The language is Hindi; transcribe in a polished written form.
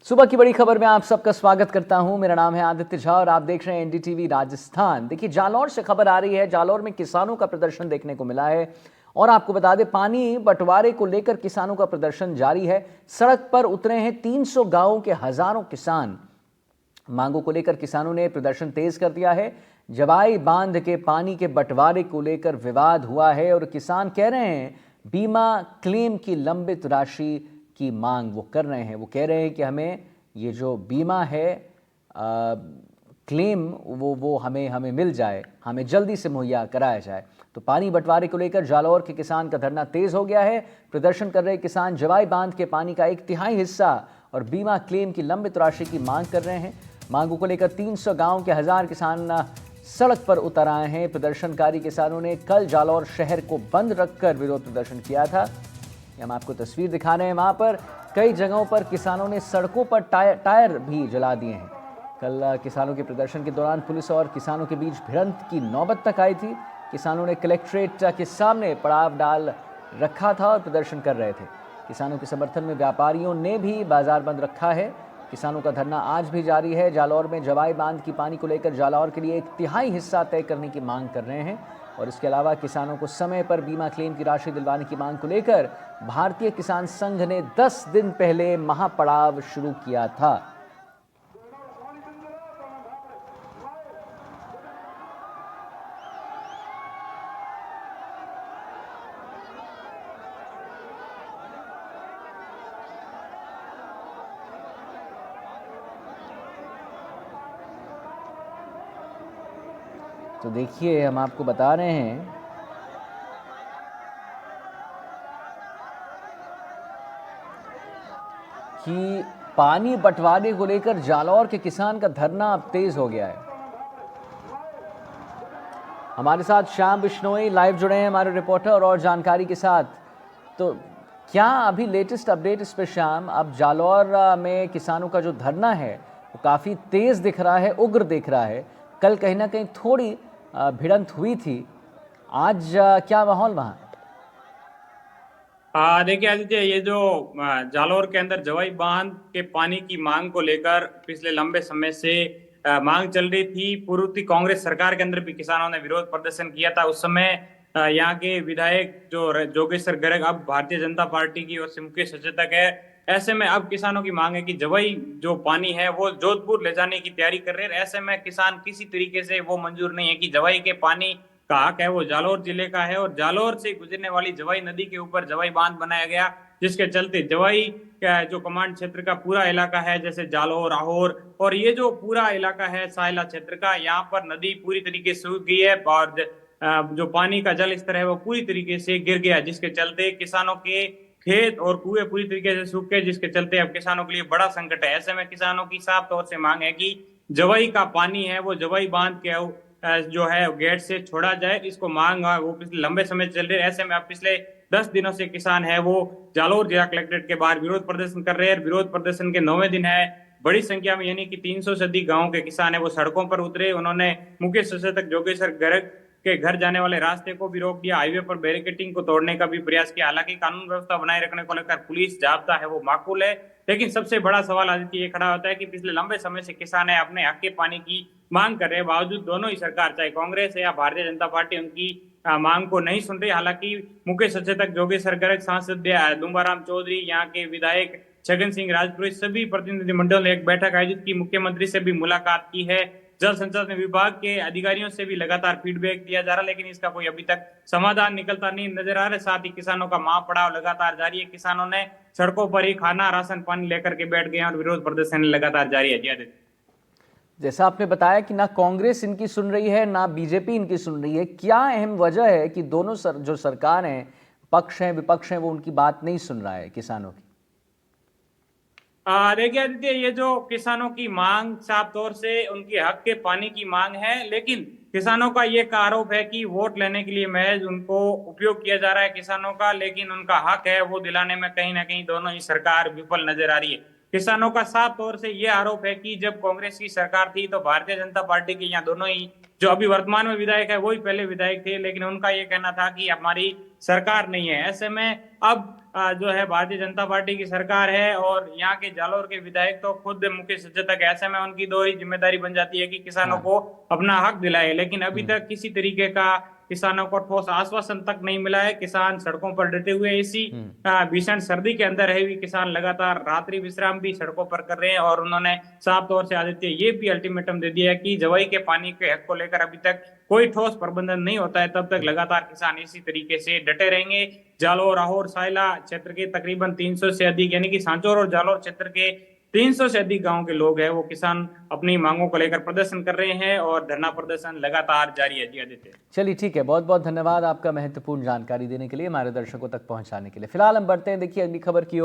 सुबह की बड़ी खबर में आप सबका स्वागत करता हूं। मेरा नाम है आदित्य झा और आप देख रहे हैं एनडीटीवी राजस्थान। देखिए, जालौर से खबर आ रही है। जालौर में किसानों का प्रदर्शन देखने को मिला है और आपको बता दें, पानी बंटवारे को लेकर किसानों का प्रदर्शन जारी है। सड़क पर उतरे हैं 300 गांवों के हजारों किसान। मांगों को लेकर किसानों ने प्रदर्शन तेज कर दिया है। जवाई बांध के पानी के बंटवारे को लेकर विवाद हुआ है और किसान कह रहे हैं बीमा क्लेम की लंबित राशि की मांग वो कर रहे हैं। वो कह रहे हैं कि हमें ये जो बीमा है क्लेम वो हमें हमें मिल जाए, हमें जल्दी से मुहैया कराया जाए। तो पानी बंटवारे को लेकर जालौर के किसान का धरना तेज हो गया है। प्रदर्शन कर रहे किसान जवाई बांध के पानी का 1/3 हिस्सा और बीमा क्लेम की लंबित राशि की मांग कर रहे हैं। मांगों को लेकर 300 गांव के 1000 किसान सड़क पर उतर आए हैं। प्रदर्शनकारी किसानों ने कल जालौर शहर को बंद रखकर विरोध प्रदर्शन किया था। हम आपको तस्वीर दिखा रहे हैं। वहां पर कई जगहों पर किसानों ने सड़कों पर टायर भी जला दिए हैं। कल किसानों के प्रदर्शन के दौरान पुलिस और किसानों के बीच भिड़ंत की नौबत तक आई थी। किसानों ने कलेक्ट्रेट के सामने पड़ाव डाल रखा था और प्रदर्शन कर रहे थे। किसानों के समर्थन में व्यापारियों ने भी बाजार बंद रखा है। किसानों का धरना आज भी जारी है। जालौर में जवाई बांध की पानी को लेकर जालौर के लिए 1/3 हिस्सा तय करने की मांग कर रहे हैं और इसके अलावा किसानों को समय पर बीमा क्लेम की राशि दिलवाने की मांग को लेकर भारतीय किसान संघ ने 10 दिन पहले महापड़ाव शुरू किया था। तो देखिए, हम आपको बता रहे हैं कि पानी बंटवारे को लेकर जालौर के किसान का धरना अब तेज हो गया है। हमारे साथ श्याम बिश्नोई लाइव जुड़े हैं, हमारे रिपोर्टर, और जानकारी के साथ। तो क्या अभी लेटेस्ट अपडेट इस पर श्याम? अब जालौर में किसानों का जो धरना है वो काफ़ी तेज दिख रहा है, उग्र दिख रहा है। कल कहीं ना कहीं थोड़ी भिड़ंत हुई थी। आज क्या माहौल वहाँ? देखिए आदित्य, ये जो जालौर के अंदर जवाई बांध के पानी की मांग को लेकर पिछले लंबे समय से मांग चल रही थी। पूर्व कांग्रेस सरकार के अंदर भी किसानों ने विरोध प्रदर्शन किया था। उस समय यहाँ के विधायक जो जोगेश्वर गर्ग अब भारतीय जनता पार्टी की ओर से मुख्य सचेतक है। ऐसे में अब किसानों की मांग है कि जवाई जो पानी है वो जोधपुर ले जाने की तैयारी कर रहे हैं। ऐसे में किसान किसी तरीके से वो मंजूर नहीं है कि जवाई के पानी का हक है वो जालौर जिले का है और जालौर से गुजरने वाली जवाई नदी के ऊपर जवाई बांध बनाया गया, जिसके चलते जवाई का जो कमांड क्षेत्र का पूरा इलाका है, जैसे जालौर, आहोर और ये जो पूरा इलाका है सायला क्षेत्र का, यहाँ पर नदी पूरी तरीके से सूख गई है और जो पानी का जल स्तर है वो पूरी तरीके से गिर गया, जिसके चलते किसानों के खेत और कुएं पूरी तरीके से सूख गए, जिसके चलते अब किसानों के लिए बड़ा संकट है। ऐसे में किसानों की साफ तौर से मांग है कि जवाई का पानी है वो जवाई बांध के जो है गेट से छोड़ा जाए। इसको मांग वो पिछले लंबे समय चल रही है। ऐसे में अब पिछले 10 दिनों से किसान है वो जालौर जिला कलेक्ट्रेट के बाहर विरोध प्रदर्शन कर रहे हैं। विरोध प्रदर्शन के 9वें दिन है। बड़ी संख्या में यानी कि 300 से अधिक गांव के किसान है वो सड़कों पर उतरे। उन्होंने मुख्य सचेतक जोगेश्वर गर्ग के घर जाने वाले रास्ते को भी रोक दिया। हाईवे पर बैरिकेटिंग को तोड़ने का भी प्रयास किया। हालांकि कानून व्यवस्था बनाए रखने को लेकर पुलिस जाब्ता है वो माकूल है, लेकिन सबसे बड़ा सवाल आदित्य ये खड़ा होता है कि पिछले लंबे समय से किसान है अपने हक के पानी की मांग कर रहे हैं, बावजूद दोनों ही सरकार, चाहे कांग्रेस है या भारतीय जनता पार्टी, उनकी मांग को नहीं सुन रही। हालांकि मुख्य सचेतक जोगेश्वर गर्ग, सांसद दुम्बाराम चौधरी, यहाँ के विधायक छगन सिंह राजपुरोहित, सभी प्रतिनिधिमंडल ने एक बैठक आयोजित की, मुख्यमंत्री से भी मुलाकात की है। जल संसाधन विभाग के अधिकारियों से भी लगातार फीडबैक दिया जा रहा, लेकिन इसका कोई अभी तक समाधान निकलता नहीं नजर आ रहा है। साथ ही किसानों का महापड़ाव लगातार जारी है। किसानों ने सड़कों पर ही खाना, राशन पानी लेकर के बैठ गए और विरोध प्रदर्शन लगातार जारी है। जैसा आपने बताया कि ना कांग्रेस इनकी सुन रही है ना बीजेपी इनकी सुन रही है, क्या अहम वजह है कि दोनों जो सरकार है, पक्ष हैं विपक्ष हैं, वो उनकी बात नहीं सुन रहा है किसानों की? देखिए आदित्य, ये जो किसानों की मांग साफ तौर से उनके हक के पानी की मांग है, लेकिन किसानों का ये आरोप है कि वोट लेने के लिए महज उनको उपयोग किया जा रहा है किसानों का, लेकिन उनका हक है वो दिलाने में कहीं ना कहीं दोनों ही सरकार विफल नजर आ रही है। किसानों का साफ तौर से ये आरोप है कि जब कांग्रेस की सरकार थी तो भारतीय जनता पार्टी के यहाँ दोनों ही जो अभी वर्तमान में विधायक है वही पहले विधायक थे, लेकिन उनका ये कहना था कि हमारी सरकार नहीं है। ऐसे में अब जो है भारतीय जनता पार्टी की सरकार है और यहाँ के जालौर के विधायक तो खुद मुख्य सचेतक, ऐसे में उनकी दोहरी जिम्मेदारी बन जाती है कि किसानों हाँ। को अपना हक दिलाए, लेकिन अभी तक किसी तरीके का किसानों को ठोस आश्वासन तक नहीं मिला है। किसान सड़कों पर डटे हुए, इसी भीषण सर्दी के अंदर रहे हुए किसान लगातार रात्रि विश्राम भी सड़कों पर कर रहे हैं और उन्होंने साफ तौर से आदित्य ये भी अल्टीमेटम दे दिया है कि जवाई के पानी के हक को लेकर अभी तक कोई ठोस प्रबंधन नहीं होता है, तब तक लगातार किसान इसी तरीके से डटे रहेंगे। जालोर, राहोर, सायला क्षेत्र के तकरीबन 300 से अधिक, यानी कि सांचौर और जालोर क्षेत्र के 300 से अधिक गांव के लोग हैं, वो किसान अपनी मांगों को लेकर प्रदर्शन कर रहे हैं और धरना प्रदर्शन लगातार जारी है। जी आदित्य। चलिए ठीक है, बहुत बहुत धन्यवाद आपका महत्वपूर्ण जानकारी देने के लिए, हमारे दर्शकों तक पहुंचाने के लिए। फिलहाल हम बढ़ते हैं, देखिए अगली खबर की ओर।